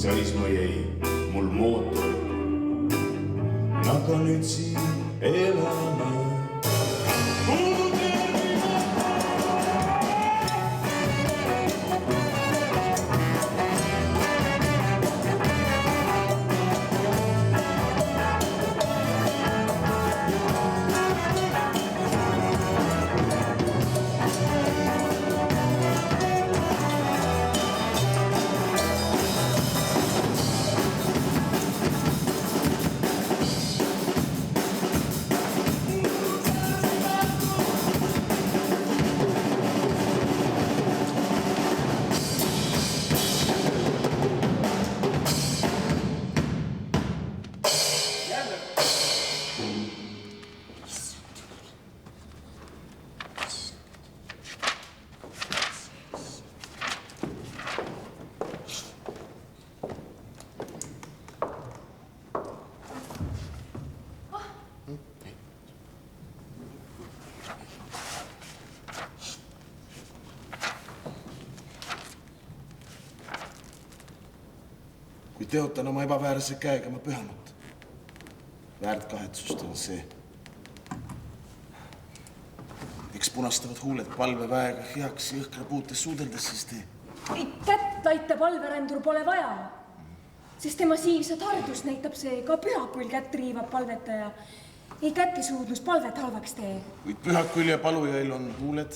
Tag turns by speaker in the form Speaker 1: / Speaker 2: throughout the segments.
Speaker 1: seisma jäi mul mootor. Aga nüüd siin elame.
Speaker 2: Kui teotan oma ebaväärse käega ma pühamut. Väärt kahetsust on see. Eks punastavad huuled palveväega heaks jõhkra puutes suudeldes siis tee.
Speaker 3: Kätt laita palverändur pole vaja, sest tema siivsat hardust näitab see ka pühakul kätt riivab palvetaja. Ei kättesuudlus palvet halvaks tee.
Speaker 2: Kuid pühakul ja palujail on huuled.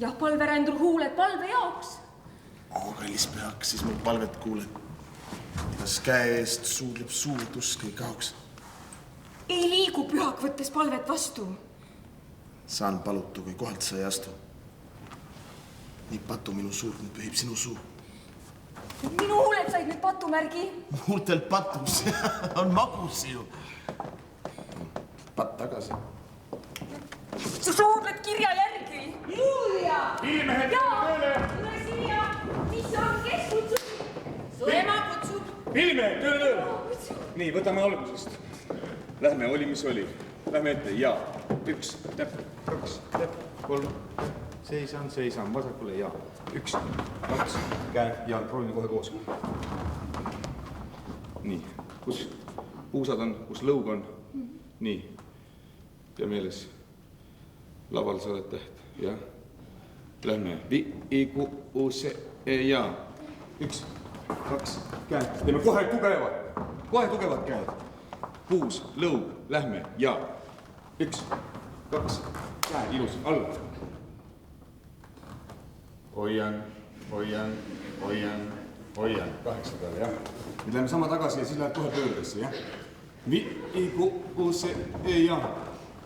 Speaker 3: Jah, palverändur huuled palve jaoks.
Speaker 2: Kallis pühak, siis mul palvet kuuled. Kas käe eest suudleb suur tusk ei kaoks?
Speaker 3: Ei liigu pühak võttes palvet vastu.
Speaker 2: Saan palutu, kui kohalt sa ei astu. Nii patu minu suurt, nüüd pühib sinu suu.
Speaker 3: Minu huuled said nüüd patumärgi.
Speaker 2: Huultelt patus on magus ju. Patt tagasi.
Speaker 3: Sa suudled kirja järgi. Julia!
Speaker 1: Ilmehed tööle!
Speaker 3: Tule siia! Mis on, kes kutsub? Ema kutsub.
Speaker 1: Ilmehed tööle! Nii, võtame algusest. Lähme, oli mis oli. Lähme ette, ja. 1, täpp, 2, täpp, 3. Seisan, vasakule, ja. 1, 2, käe, ja proovime kohe koos. Nii, kus puusad on, kus lõug on. Nii, ja meeles. Laval sa oled täht, jah. Lähme, viigu, uuse, ja. 1, 2, käed. Teeme kohe tugevad käed. Puus, lõug, lähme, ja. 1, 2, käed, ilus, alla. Hoian. 8 peale, jah. Nüüd lähme sama tagasi ja siis lähed kohe pöördesse, jah. Viigu, uuse, ja.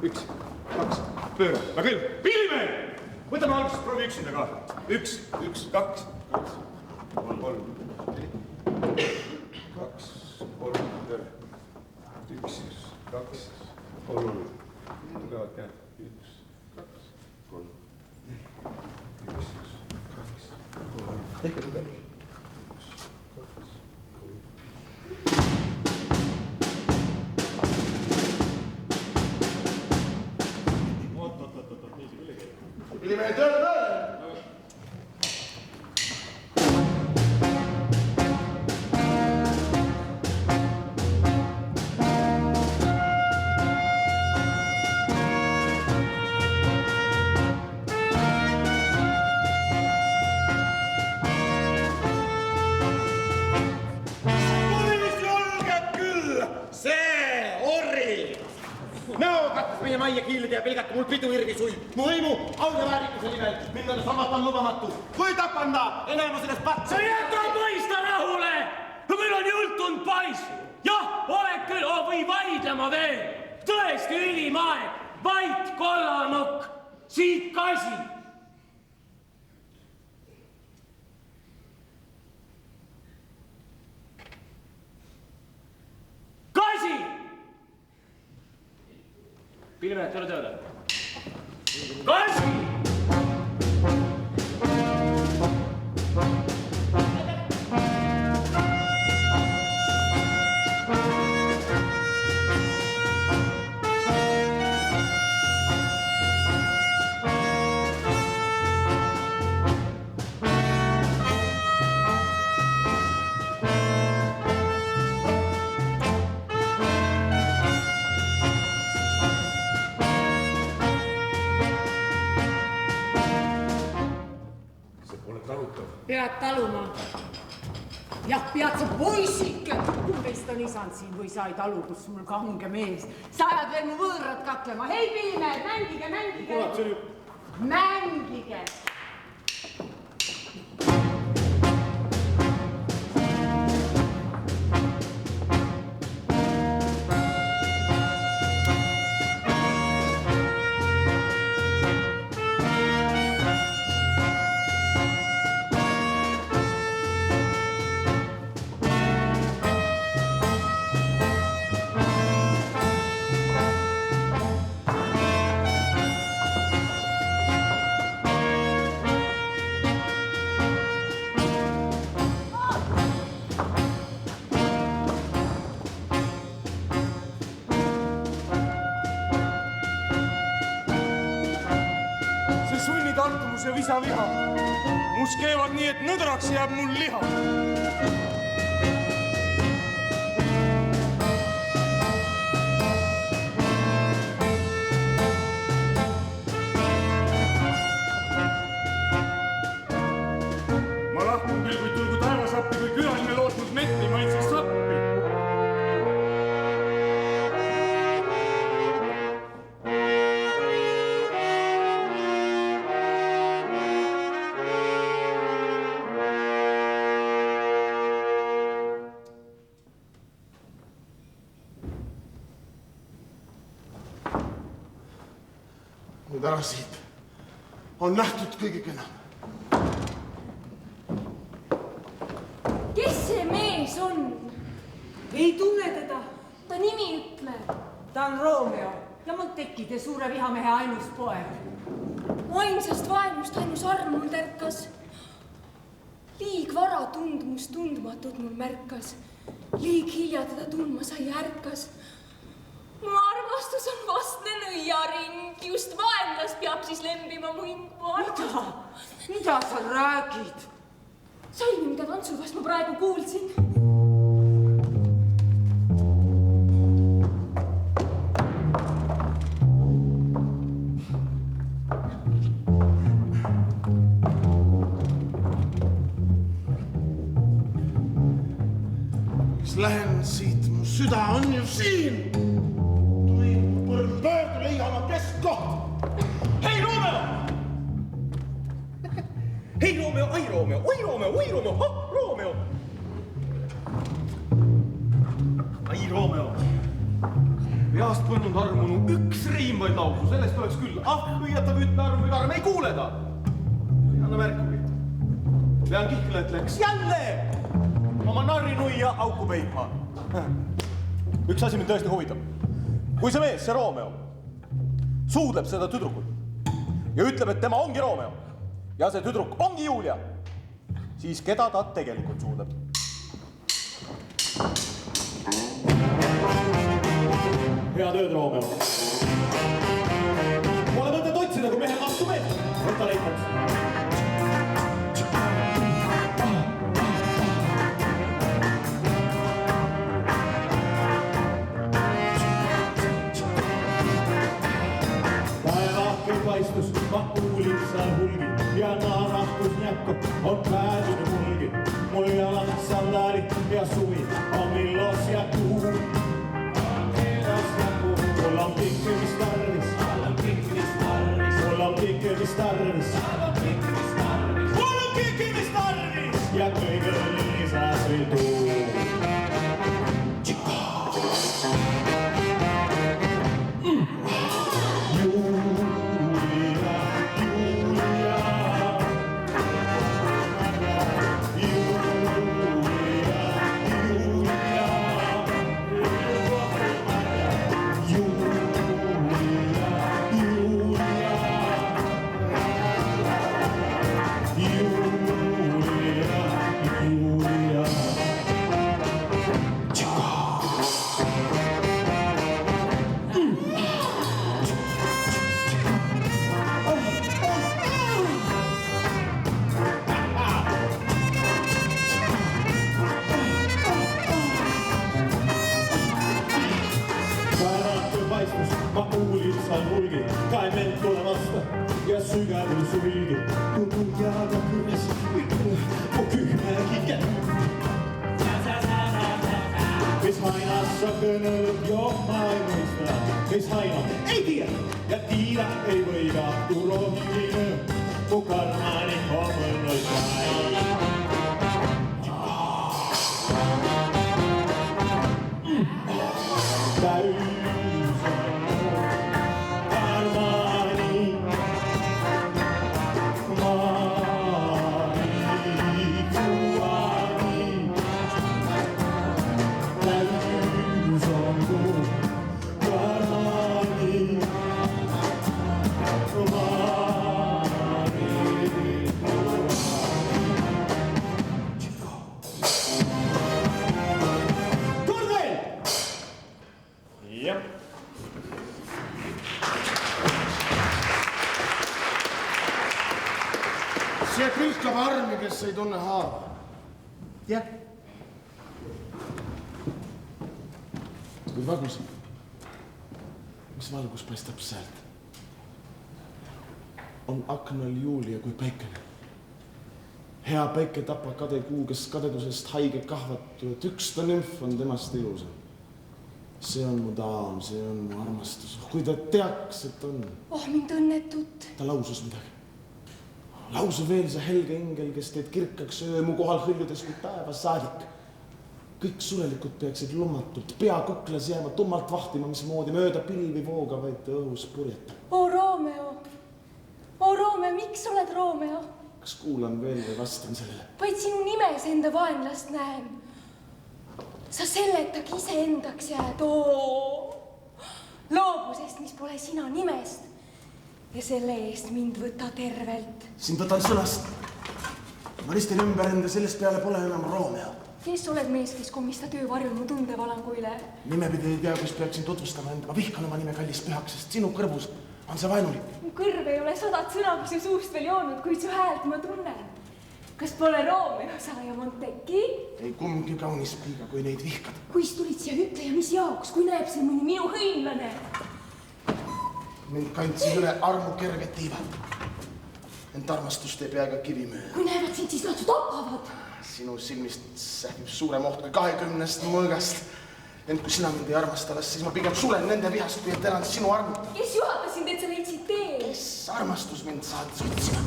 Speaker 1: 1, 2, pööra. Väga küll. Pilme! Võtame algusest proovi üksinda ka. 1, 2, 3, 4, 2, 3, 1, 2, 3. Tugevad käed. 1, 2, 3. 1, 2, 3. Tehke tugev.
Speaker 2: Ilmehed tööle!
Speaker 4: Meie majja kiilida ja pelgata mul pidu irvi suid. Mu võimu, au ja väärikuse nimel, minna samast on lubamatu. Kui tapan ta, enam sellest patsa.
Speaker 5: Sa jäta mõista rahule! Meil on jultunud pais. Jah, oled küll, või vaidlema veel. Tõesti ülim aeg. Vait kollanokk. Siit kasi. Kasi! Pilme, tule tööle. Kasi!
Speaker 6: Pead taluma. Jah, pead sa poisike. Kumbeist on isand siin või sa ei talu, kus mul kange mees. Sa ajad veel mu võõrad kaklema. Hei, Pillimehed, mängige.
Speaker 1: Kurat, see oli...
Speaker 6: Mängige.
Speaker 1: Tartumus ja visaviha. Mus keevad nii, et nõdraks jääb mul liha. Ma lahkun küll, kui tulgu taevasappi, kui külaline lootnud metti maitses sappi.
Speaker 2: Nüüd ära siit. On nähtud kõigega enam.
Speaker 3: Kes see mees on?
Speaker 6: Ei tunne teda.
Speaker 3: Ta nimi ütle.
Speaker 6: Ta on Romeo ja mul tekkide suure vihamehe ainus poeg.
Speaker 3: Ainsast vaenust ainus arm mul tärkas. Liig vara tundmus tundmatud mul märkas. Liig hilja teda tundma sai ärkas. Mu armastus on vastne nõiaring, just vaenlas peab siis lembima mu hingu armastus.
Speaker 6: Mida sa räägid?
Speaker 3: Sain, mida tantsuvast ma praegu kuulsin.
Speaker 2: Mis lähen siit, mu süda on ju siin. Pöördu leiama keskkoht.
Speaker 4: Hei, Romeo! Hei, Romeo, ai, Romeo, oi, Romeo, oi, Romeo, ha, Romeo! Ai, Romeo! Peast põllunud armunu üks riim vaid lausu, sellest oleks küll. Hõiatab ütme arm või karm, ei kuule ta! Anna märkugi. Pean kihkle, et läks jälle oma narrinuia auku peitma. Üks asi mind tõesti huvitab. Kui see mees, see Romeo, suudleb seda tüdrukut ja ütleb, et tema ongi Romeo ja see tüdruk ongi Julia, siis keda ta tegelikult suudleb? Hea tööd, Romeo. Pole mõtet otsida, kui mehel vastu mees. Võta leitaks. Paistus, ma kuulin seal hulgi ja naarahtus näkku on päädine mulgi. Mul jalad sandaalid ja suvi on millos ja kuu. Mul on pikkimist tarvis. Mul on pikkimist tarvis. Mul on pikkimist tarvis. Ja kõigil lisas veel tuu. Ma kuulin seal hulgi, kai ment tulemasta ja sügavil sulgi. Tundun jääda kõnes,
Speaker 7: sa kõneled, joh ma ei mõista, kes Haino ei tea ja Tiina ei võida, tu rohiline, mu karmani pomõnno sai.
Speaker 2: See külkab armi, kes ei tunne haava. Jah. Kui vagus, mis valgus paistab sealt? On aknal Julia kui päikene. Hea päike tapab kadekuu, kes kadedusest haige kahvatu, et üks ta nümf on temast ilusam. See on mu daam, see on mu armastus. Kui ta teaks, et on.
Speaker 3: Oh, mind õnnetut.
Speaker 2: Ta lausus midagi. Lausu veel see helge ingel, kes teed kirkaks öö mu kohal hõljudes kui päeva saadik. Kõik surelikud peaksid lummatult, pea kuklas jääma tummalt vahtima, mis moodi mööda pilvi vooga vaid õhus purjetab.
Speaker 3: O Romeo, miks oled Romeo?
Speaker 2: Kas kuulan veel või vastan sellele?
Speaker 3: Vaid sinu nimes enda vaenlast näen. Sa selletagi ise endaks jääd, loobusest, mis pole sina nimest. Ja selle eest mind võta tervelt.
Speaker 2: Sind võtan sõnast. Ma ristin ümber enda, sellest peale pole enam Romeo.
Speaker 3: Kes oled mees, kes komista töövarjul mu tundevalangu üle?
Speaker 2: Nimepidi ei tea, kus peaksin tutvustama enda. Ma vihkan oma nime kallis pühaks, sest sinu kõrvus on see vaenulik.
Speaker 3: Mu kõrv ei ole 100 sõna, kui su suust veel joonud, kuid su häält ma tunnen. Kas pole Romeo sa ja Monteki?
Speaker 2: Ei kumbki kaunis piiga, kui neid vihkad.
Speaker 3: Kuis tulid siia ütle ja mis jaoks, kui näeb siin mõni minu hõimlane?
Speaker 2: Mind kandsid üle armu kerge tiivad. Ent armastust ei pea ka kivi mööda.
Speaker 3: Kui näevad sind, siis nad su tapavad.
Speaker 2: Sinu silmist sähvib suurem oht kui 20 mõõgast. Ent kui sina mind ei armasta, siis ma pigem sulen nende vihast, kui et elan sinu armu.
Speaker 3: Kes juhatas sind, et sa leidsid tee?
Speaker 2: Kes armastus mind saatis otsima?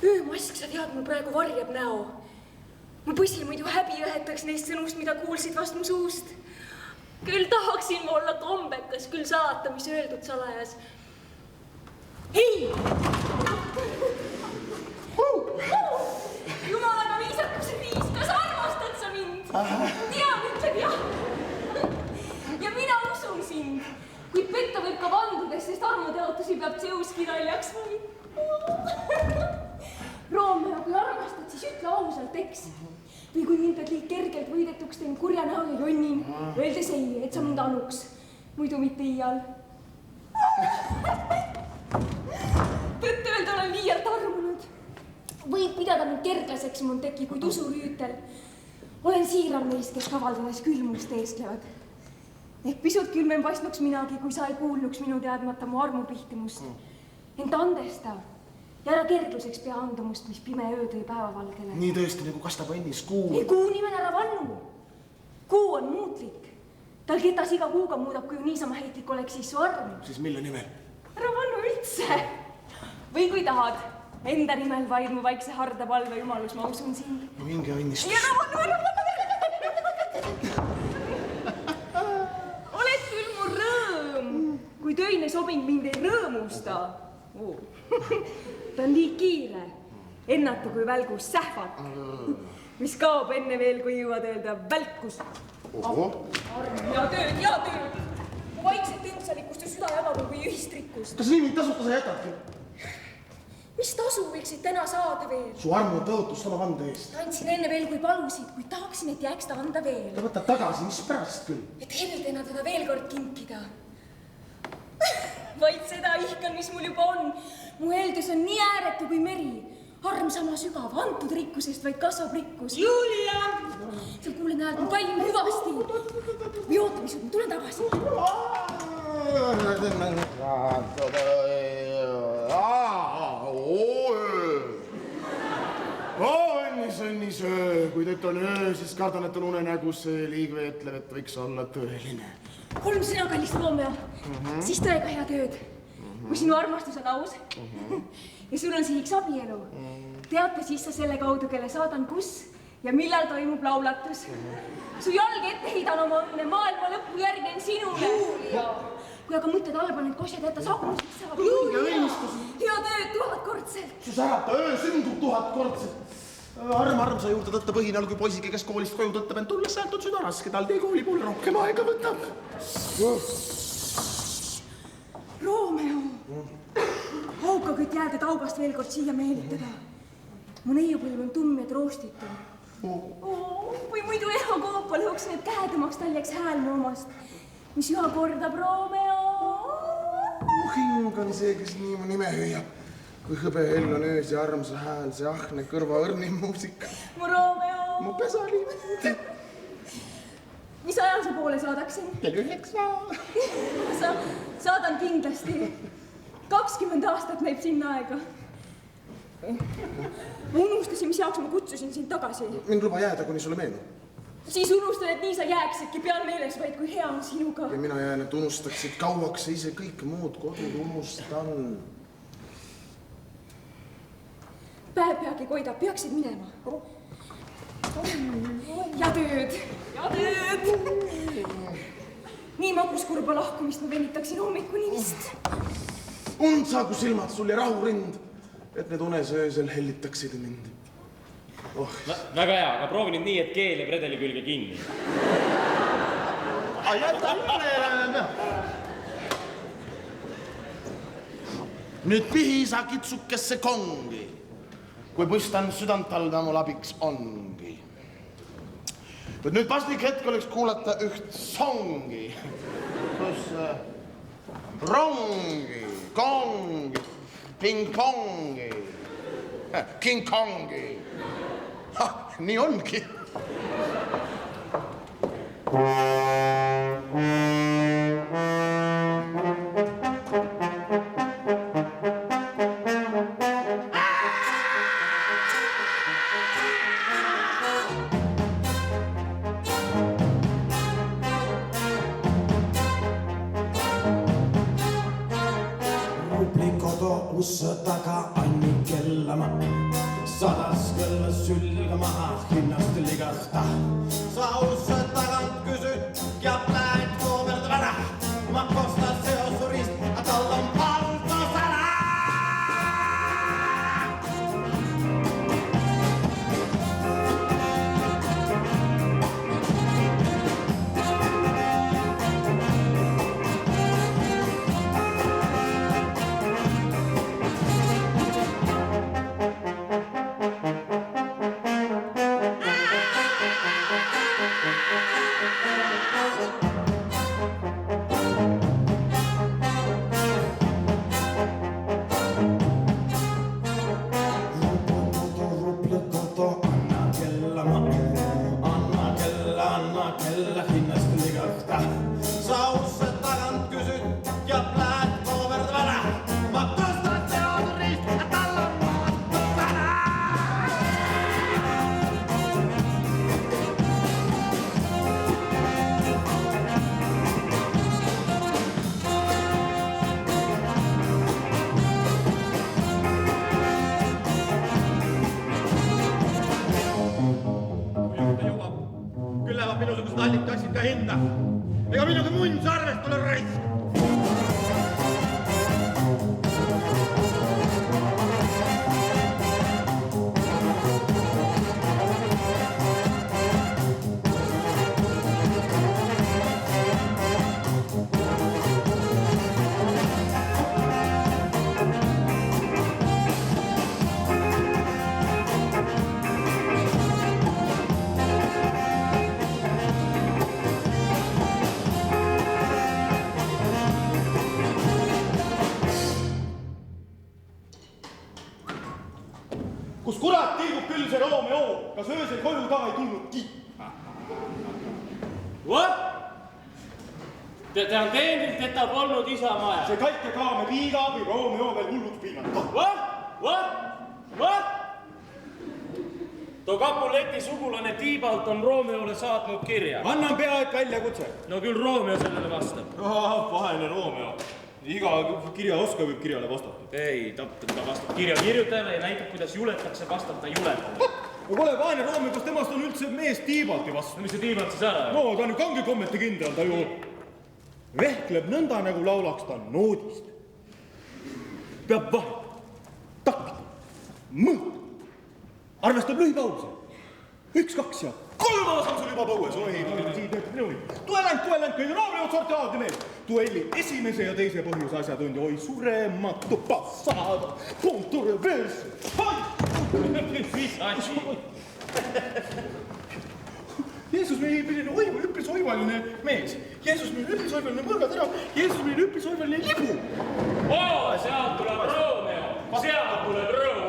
Speaker 3: Öömask, sa tead, mul praegu varjab näo. Mu põsi muidu häbi õhetaks neist sõnust, mida kuulsid vast mu suust. Küll tahaksin ma olla kombekas, küll saata, mis öeldud salajas. Ei! Jumalaga viisakuse viis, kas armastad sa mind? Tean, ütleb jah. Ja mina usun sind. Kuid petta võib ka vandudes, sest armuteotusi peab Zeuski naljaks vaid. Romeo, kui armastad, siis ütle ausalt, eks? Või kui mind pead liik kergelt võidetuks teen kurja näo ja jonnin, öeldes ei, et sa mind anuks, muidu mitte iial. Tõtt öelda olen liialt armunud. Võid pidada mind kerglaseks, Monteki, kuid usurüütel. Olen siiram neist, kes kavaldades külmust eesklevad. Ehk pisut külmem paistnuks minagi, kui sa ei kuulnuks minu teadmata mu armu pihtimust. Ent andesta. Ja ära kergluseks pea andumust, mis pime öö tõi päevavalgele.
Speaker 2: Nii tõesti, nagu kastab ennis kuu.
Speaker 3: Ei, kuu nimen ära vannu. Kuu on muutlik. Tal ketas iga kuuga muudab, kui niisama heitlik oleks siis su arm.
Speaker 2: Siis mille nimel?
Speaker 3: Ära vannu üldse. Või kui tahad, enda nimel vaid mu vaikse harda palve jumalus, ma usun sind.
Speaker 2: Minge õnnistus.
Speaker 3: Ja ära vannu. Oled küll mu rõõm, kui töine sobing mind ei rõõmusta. Ta on nii kiire, ennatu kui välgus sähvak, mis kaob enne veel, kui jõuad öelda välkus. Ja tööd. Mu vaikset tentsalikust ja süda jagagu kui ühistrikkust.
Speaker 2: Kas nii mind tasuta sa jätadki?
Speaker 3: Mis tasu võiksid täna saada veel?
Speaker 2: Su armu tõotus sama vande eest.
Speaker 3: Andsin enne veel, kui palusid, kuid tahaksin, et jääks ta anda veel.
Speaker 2: Ta võtta tagasi, mis pärast küll?
Speaker 3: Et heldena teda veel kord kinkida. Vaid seda ihkan, mis mul juba on. Mu heldus on nii ääretu kui meri. Arm sama sügav, antud rikkusest vaid kasvab rikkus.
Speaker 6: Julia!
Speaker 3: Seal kuulen häält, ma kallin hüvasti. Või oota, mis ma tulen tagasi.
Speaker 2: Õnnis, kui teid on öö, siis kardan, et on unenägu, see liigve ütleb, et võiks olla tõeline.
Speaker 3: 3 sõna, kallis Romeo. Siis tõega hea tööd. Kui sinu armastus on aus ja sul on sihiks abielu, teate siis sa selle kaudu, kelle saadan kus ja millal toimub laulatus. Su jalg ette heidan oma õnne, maailma lõppu järgnen sinule. Kui aga mõtted halba need kosjad jätta sakunud, siis saab hea tööd 1000 kordselt.
Speaker 2: Su särata öö sündub 1000 kordselt. Arm sa juurde tõtta põhinal, kui poisike, kes koolist koju tõttab end tulles sealt on süda raske, tal tee kooli poole rohkem aega võtab.
Speaker 3: Romeo, haukakõtt jääda taugast veel kord siia meelitada. Mu neiupõlv on tumm ja troostitu. Või muidu ehakoopa lõhuks need käedemaks tal jääks hääl mu omast, mis üha kordab Romeo.
Speaker 2: Mu hing on see, kes nii mu nime hüüab. Kui hõbe hell on öös ja armsa hääl, see ahne kõrva õrni muusika.
Speaker 3: Mu Romeo.
Speaker 2: Mu pesalind.
Speaker 3: Mis ajal sa poole saadaksin?
Speaker 2: Kell 9.
Speaker 3: Saadan kindlasti. 20 aastat näib sinna aega. Ma unustasin, mis jaoks ma kutsusin sind tagasi.
Speaker 2: Mind luba jääda, kuni sulle meenu.
Speaker 3: Siis unustan, et nii sa jääksidki, pean meeles vaid, kui hea on sinuga.
Speaker 2: Ja mina jään, et unustaksid kauaks ise kõik muud kodud unustan.
Speaker 3: Päev peagi koidab, peaksid minema. Ja tööd. Nii maguskurba lahkumist ma venitaksin hommikuni vist.
Speaker 2: Und saagu silmad sul ja rahurind, et need unes öösel hellitaksid mind.
Speaker 5: Väga hea, aga proovi nüüd nii, et keel jääb redeli külge kinni.
Speaker 2: Nüüd pihisa kitsukesse kongi. Kui põstan südant talda, mul abiks ongi. Nüüd paslik hetk oleks kuulata üht songi, kus rongi, kongi, ping-pongi, king-kongi. Nii ongi.
Speaker 8: Ussa taga Anni kellama, sadas kõlla sülga maha, hinnast ligahta. Sa ussa tagant küsyt ja lähed koomerde vana, ma kostan seosurist, a tal on palto sana. Ega minugi munn sarvest tule raisk. Kus kurat tilgub küll see Romeo, kas öösel koju taga ei tulnudki?
Speaker 5: What? Tean teendilt, et ta polnud isa maja.
Speaker 8: See Katja Kaame liiga või Romeo veel hulluks piinata.
Speaker 5: What? Too Capuleti sugulane Tiibalt on Romeole saatnud kirja.
Speaker 4: Annan peaaegu väljakutse.
Speaker 5: No küll Romeo sellele vastab.
Speaker 4: Vaene Romeo. Iga kirja oska võib kirjale vastata.
Speaker 5: Ei, ta vastab kirja kirjutajale ja näitab, kuidas juletakse vastata juletajale.
Speaker 4: No kuule, vaene Romeo, kas temast on üldse mees Tiibalti vastu?
Speaker 5: No mis see Tiibalt siis ära?
Speaker 4: No, ta on ju kange kommete kindral, ta ju vehkleb nõnda, nagu laulaks ta noodist. Peab vahet, takti, mõõt. Arvestab lühipause. 1, 2 ja 3 on sul juba põues. Oi, siin teeb nõunik. Duellant, kõige nooremad sortiaalne mees. Duelli esimese ja teise põhjuse asjatundi. Oi, surematu passada. Punto reverse.
Speaker 5: Mis asi?
Speaker 4: Jeesus meie milline üpris oivaline mees. Jeesus meie üpris oivaline mõrgatera. Jeesus meie üpris oivaline libu.
Speaker 5: Sealt tuleb Romeo. Sealt tuleb Romeo.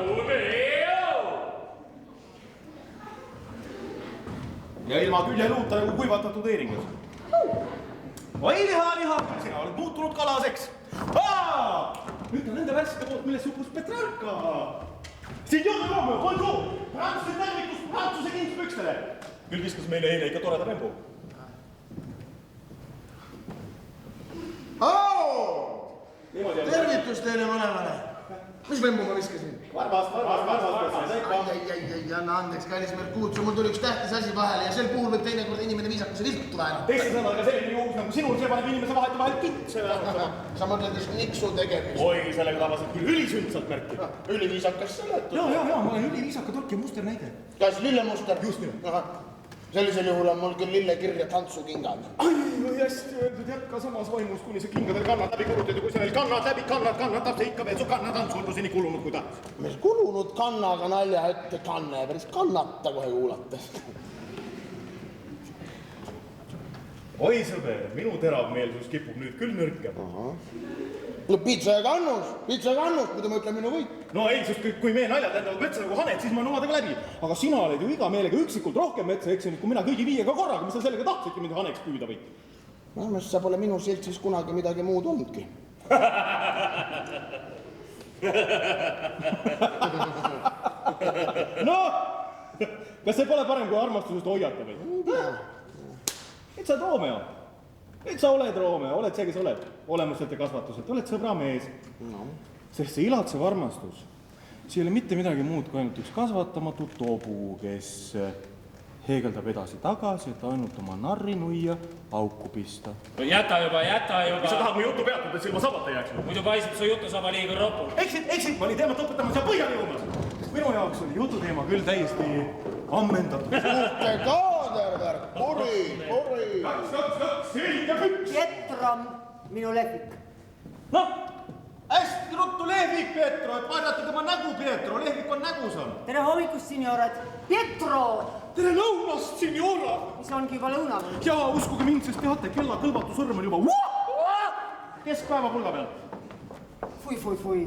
Speaker 4: Ja ilma küljeluuta nagu kuivatatud eeringas. Oi, liha, sina oled muutunud kalaseks. Nüüd on nende värsside poolt, milles uppus Petrarka. Signor Romeo, bonjour! Prantsuse tervitus Prantsuse kingspükstele. Küll viskas meile eile ikka toreda vembu.
Speaker 8: Tervitus teile mõlemale. Mis vembu ma viskasin?
Speaker 4: Varbast.
Speaker 8: Ei, anna andeks, kallis Merkuutsu, mul tuli üks tähtis asi vahele ja sel puhul võib teinekord inimene viisakuse viltu väänata.
Speaker 4: Teiste sõnadega selline juhus nagu sinul, see paneb inimese vahete vahel kitse väänatama.
Speaker 8: Sa mõtled vist niksu tegemist?
Speaker 4: Oi, sellega tabasid küll ülisündsalt märki.
Speaker 8: Üliviisakas seletus.
Speaker 4: Ja, ma olen üliviisaka tork ja muster näide.
Speaker 8: Kas lillemuster?
Speaker 4: Just nimelt.
Speaker 8: Sellisel juhul on mul küll lillekirja tantsukingad.
Speaker 4: Ai, hästi öeldud, jätka samas vaimus, kuni see kingadel kannad läbi kulutad ja kui sa veel kannatab see ikka veel su kannatantsu olgu seni kulunud kui tahtis.
Speaker 8: Meil kulunud kannaga nalja ette kanne, päris kannata kohe kuulates.
Speaker 4: Oi sõber, minu teravmeelsus kipub nüüd küll nõrkema.
Speaker 8: No pitsa ja kannus, muidu ma ütlen minu võit.
Speaker 4: No ei, sest kui meie naljad lendavad metsa nagu haned, siis ma olen omadega läbi. Aga sina oled ju iga meelega üksikult rohkem metsa eksinud, kui mina kõigi 5 korraga, mis sa sellega tahtsidki mind haneks püüda võid.
Speaker 8: No, sa pole minu seltsis kunagi midagi muud olnudki.
Speaker 4: Noh, kas see pole parem kui armastusest hoiata või? Et sa oled Romeo. Et sa oled Romeo, oled see, kes oled. Olemuselt ja kasvatuselt, oled sõbra mees. Sest see ilatsev armastus, see ei ole mitte midagi muud kui ainult üks kasvatamatu tobu, kes heegeldab edasi-tagasi, et ainult oma narrinuia auku pista.
Speaker 5: No jäta juba.
Speaker 4: Mis sa tahad mu juttu peatud, et silma sabata jääks?
Speaker 5: Muidu paisub su jutusaba liiga ropul.
Speaker 4: Eksid, ma olin teemat õpetamas ja põhjani jõumas. Minu jaoks oli jututeema küll täiesti ammendatud.
Speaker 8: Suhte kaadervärk, pori.
Speaker 4: Selge püks.
Speaker 6: Pietro, minu lehvik.
Speaker 4: Noh, hästi ruttu lehvik, Pietro, et vaadata tema nägu, Pietro. Lehvik on nägusam.
Speaker 6: Tere hommikust, signored. Pietro!
Speaker 4: Tere lõunast, signora!
Speaker 6: Mis ongi juba lõuna või?
Speaker 4: Jaa, uskuge mind, sest teate, kella kõlvatu sõrm on juba keskpäeva pulga peal.
Speaker 6: Fui.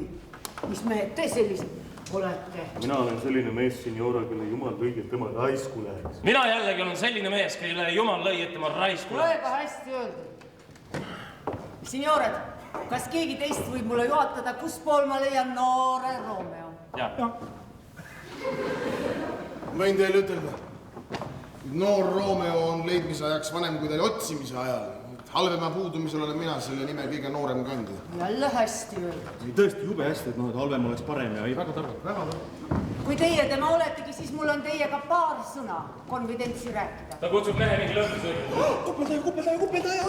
Speaker 6: Mis mehed te sellised olete?
Speaker 7: Mina olen selline mees, signora, kelle jumal lõi, et tema raisku läheks.
Speaker 5: Mina jällegi olen selline mees, kelle jumal lõi, et tema raisku läheks.
Speaker 6: Väga hästi öeldud. Signored, kas keegi teist võib mulle juhatada, kus pool ma leian noore Romeo?
Speaker 5: Ja.
Speaker 8: Võin teile ütelda, noor Romeo on leidmise ajaks vanem kui teil otsimise ajal. Halvema puudumisel olen mina selle nime kõige noorem kandja.
Speaker 6: Jälle hästi öeldud.
Speaker 4: Ei, tõesti jube hästi, et halvem oleks parem ja ei väga targalt.
Speaker 6: Kui teie tema oletegi, siis mul on teiega paar sõna konfidentsi rääkida.
Speaker 5: Ta kutsub mehe mingi lõppsõrmi.
Speaker 4: Kupeldaja!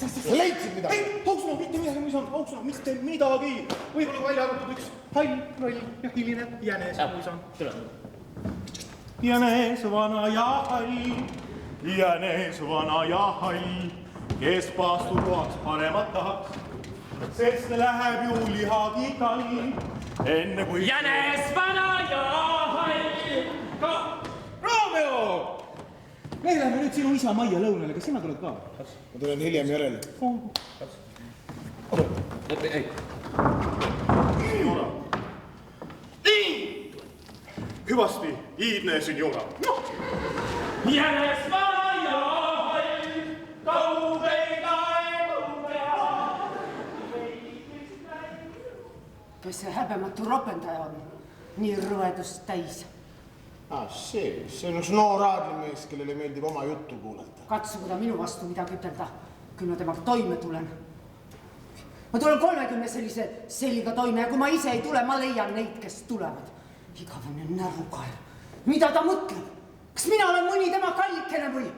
Speaker 8: Sa leidsid midagi?
Speaker 4: Ei, auksuna, mitte midagi, muisand, auksuna, mitte midagi. Võib-olla välja arvatud üks hall, roll ja hiline jänes, muisand. Jänes vana ja hall, kes paastutoaks paremat tahaks, sest läheb ju lihagi tal, enne kui...
Speaker 5: Jänes vana ja hall!
Speaker 4: Romeo! Me läheme nüüd sinu isa majja lõunale, kas sina tuled ka?
Speaker 8: Ma tulen hiljem järele.
Speaker 4: Ei. Signora. Nii! Hüvasti, iidne signora.
Speaker 5: Jänes vana ja hall, kaugega
Speaker 6: Kes see häbematu ropendaja on? Nii rõvedust täis.
Speaker 2: See on üks noor aadlimees, kellele meeldib oma juttu kuulata.
Speaker 6: Katsugu ta minu vastu midagi ütelda, küll ma temaga toime tulen. Ma tulen 30 sellise selliga toime ja kui ma ise ei tule, ma leian neid, kes tulevad. Igavene närukael. Mida ta mõtleb? Kas mina olen mõni tema kallikene või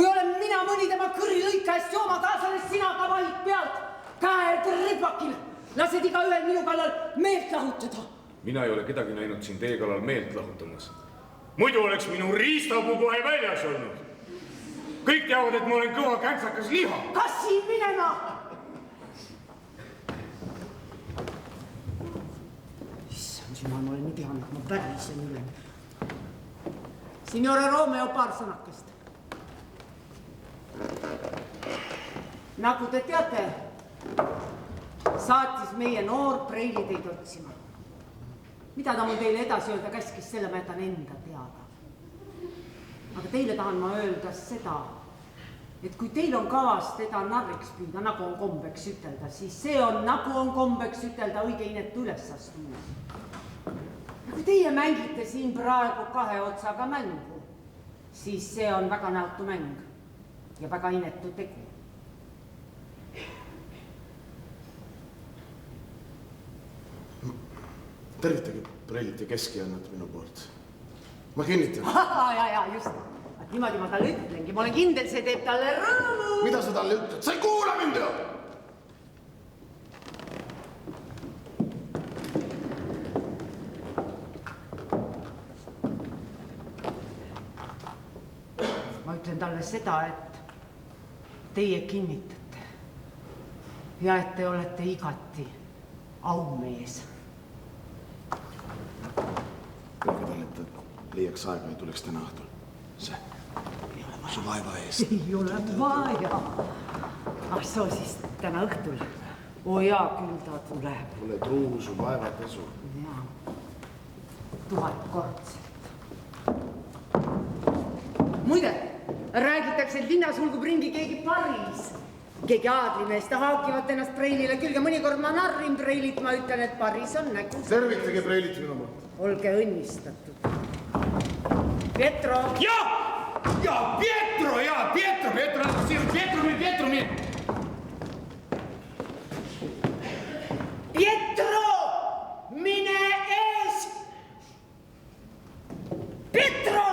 Speaker 6: olen mina mõni tema kõri lõikajast jooma kaasales sina ka vahid pealt? Käed ripakil. Lased iga ühel minu kallal meelt lahutada.
Speaker 1: Mina ei ole kedagi näinud siin teie kallal meelt lahutamas. Muidu oleks minu riistapuu kohe väljas olnud. Kõik teavad, et ma olen kõva käntsakas liha.
Speaker 6: Kas siin minema? Issand jumal, ma olen nii tean, et ma pärisen üle. Signore Romeo, paar sõnakest. Nagu te teate, saatis meie noor Preili teid otsima. Mida ta mul teile edasi öelda käskis, selle ma jätan enda teada. Aga teile tahan ma öelda seda, et kui teil on kavas teda narriks püüda, nagu on kombeks ütelda, siis see on, nagu on kombeks ütelda, õige inetu ülessastumus. Ja kui teie mängite siin praegu kahe otsaga mängu, siis see on väga näotu mäng ja väga inetu tegu.
Speaker 2: Tervitage Preilit ja keskjannat minu poolt. Ma kinnitan.
Speaker 6: Ja, just. Niimoodi ma talle ütlengi. Ma olen kindel, see teeb talle rõõmu.
Speaker 2: Mida sa talle ütled? Sa ei kuula mind ju!
Speaker 6: Ma ütlen talle seda, et teie kinnitate ja et te olete igati aumees.
Speaker 2: Öelge talle, et ta leiaks aega ja tuleks täna õhtul. See su vaeva eest.
Speaker 6: Ei ole vaja. Soo siis täna õhtul. Jaa, küll ta tuleb.
Speaker 2: Ole truu su vaevapesu.
Speaker 6: Jaa. 1000 kordselt. Muide, räägitakse, et linnas hulgub ringi keegi Paris. Keegi aadlimeest haakivad ennast Preilile külge. Mõnikord ma narrin Preilit, ma ütlen, et Paris on nägu.
Speaker 2: Tervitage Preilit minu poolt.
Speaker 6: Olge õnnistatud. Pietro!
Speaker 1: Pietro,
Speaker 6: Pietro! Mine ees! Pietro!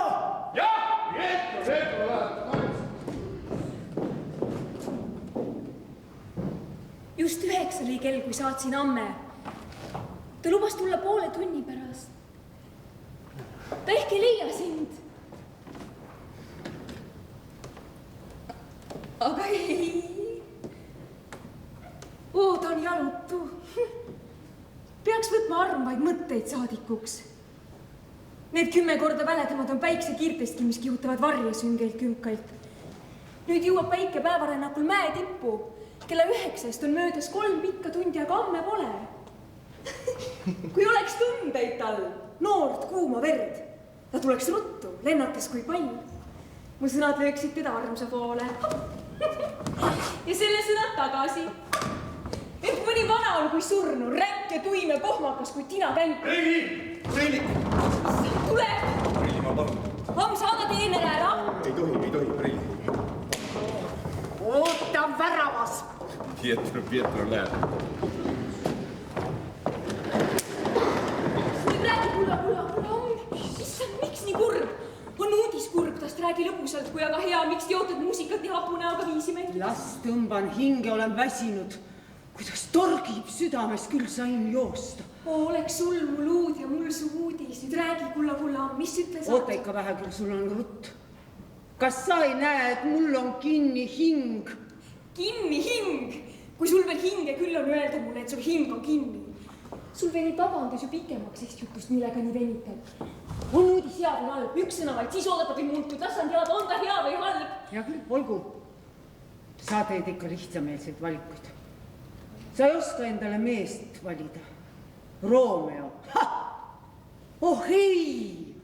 Speaker 1: Pietro.
Speaker 3: Just 9 oli kell, kui saatsin amme. Ta lubas tulla poole tunni pärast. Ta ehk ei leia sind. Aga ei. Ta on jalutu. Peaks võtma armvaid mõtteid saadikuks. Need 10 korda väledamad on päiksekiirtestki, mis kihutavad varje süngelt künkalt. Nüüd jõuab päike päevarännakul mäe tippu. Kella 9 on möödas 3 pikka tundi, aga amme pole. Kui oleks tundeid tal, noort kuuma verd, ta tuleks ruttu, lennates kui pall. Mu sõnad lööksid teda armsa poole. Ja selle sõnad tagasi. Et mõni vana on kui surnu, räkk ja tuime pohmakas kui tinakänd.
Speaker 1: Preili!
Speaker 3: Tule!
Speaker 1: Preili, ma palun.
Speaker 3: Am saada teenele ära.
Speaker 1: Ei tohi, Preili.
Speaker 6: Oota väravas!
Speaker 1: Pietro, läheb.
Speaker 3: Nüüd räägi, kulla. Issand, miks nii kurb? On uudis kurb, tast räägi lõbusalt, kui aga hea, miks teotad muusikat ja hapu näoga viisi mängida?
Speaker 6: Las tõmban hinge, olen väsinud. Kuidas torgib südames, küll sain joosta.
Speaker 3: Oleks sul mul uud ja mul su uudis. Nüüd räägi, kulla, mis ütles?
Speaker 6: Oota ikka vähe, küll sul on rutt. Kas sa ei näe, et mul on kinni hing?
Speaker 3: Kinni hing? Kui sul veel hinge küll on öelda mulle, et sul hing on kinni. Sul venib vabandus ju pikemaks sest jutust, millega nii venitad. On uudis hea või halb, üks sõna vaid, siis oodatab ei muutu. Tassand teada, on ta hea või halb?
Speaker 6: Ja küll, olgu. Sa teed ikka lihtsameelseid valikuid. Sa ei oska endale meest valida. Romeo. Oh ei!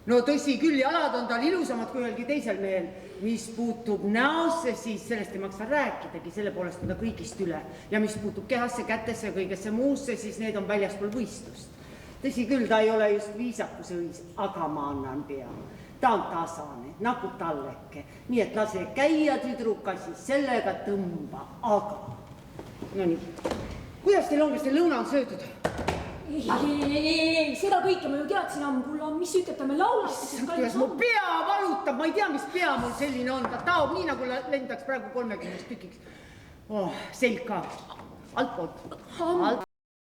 Speaker 6: No tõsi küll, jalad on tal ilusamad kui ühelgi teisel mehel. Mis puutub näosse, siis sellest ei maksa rääkidagi, selle poolest on ta kõigist üle. Ja mis puutub kehasse, kätesse ja kõigesse muusse, siis need on väljaspool võistlust. tõsi küll, ta ei ole just viisakuse õis, aga ma annan pea. Ta on tasane, nagu talleke, nii et lase käia tüdruka, siis sellega tõmba, aga. No nii, kuidas teil on, kas teil lõuna on söödud?
Speaker 3: Ei, seda kõike ma ju teadsin ammulla, mis ütleb ta me laulastas.
Speaker 6: Kuidas mu pea valutab, ma ei tea, mis pea mul selline on, ta taob nii nagu lendaks praegu 30 tükiks. Selg ka, altpoolt.